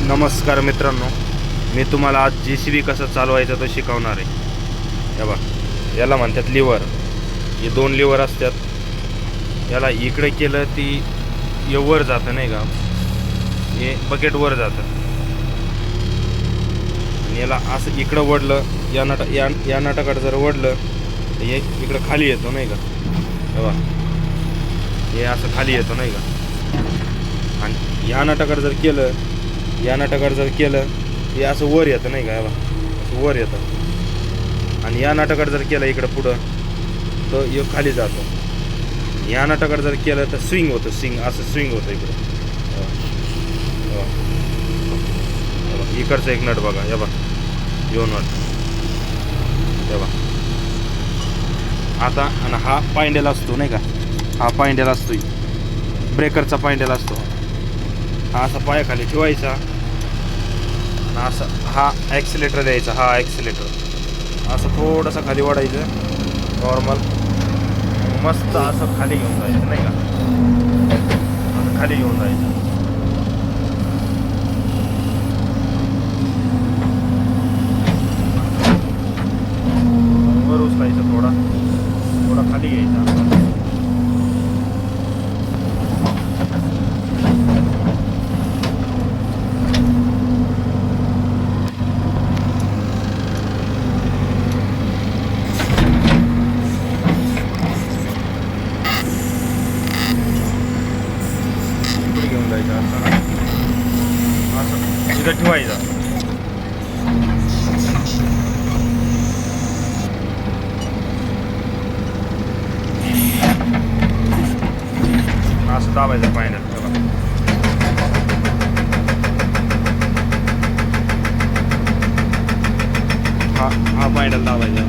नमस्कार मित्रांनो, मी तुम्हाला आज JCB कसं चालवायचं तो शिकवणार आहे. हे बघा, याला म्हणतात लिव्हर. हे दोन लिव्हर असतात. याला इकडे केलं ती हे वर जातं नाही का, हे बकेट वर जातं. आणि याला असं इकडं वडलं, या नटाकडे जर वडलं तर हे इकडं खाली येतो नाही का. हे बघा, हे असं खाली येतो नाही का. आणि या नटाकडे जर केलं, या नटाकडे जर केलं हे असं वर येतं नाही का. असं वर येतं. आणि या नटाकडे जर केलं इकडं पुढं तर हे खाली जातो. या नटाकडे जर केलं तर स्विंग होतं, असं स्विंग होतं इकडं. इकडचं एक नट बघा, हे बघा, यो नट, हे बघा. आता आणि हा पायंडेल असतो नाही का, हा पायंडेल असतो, ब्रेकरचा पायंडेल असतो. हा असा पायाखाली ठेवायचा आणि असं हा ॲक्सिलेटर द्यायचा. हा ॲक्सिलेटर असं थोडंसं खाली वाढायचं नॉर्मल, मस्त असं खाली घेऊन जायचं नाही का. असं खाली घेऊन जायचं. वर उचलायचं, थोडा थोडा खाली घ्यायचा. घेऊन जायचं असं इथं ठेवायचं. असं दाबायचं पायंडेल. हा पायंडेल दाबायचा.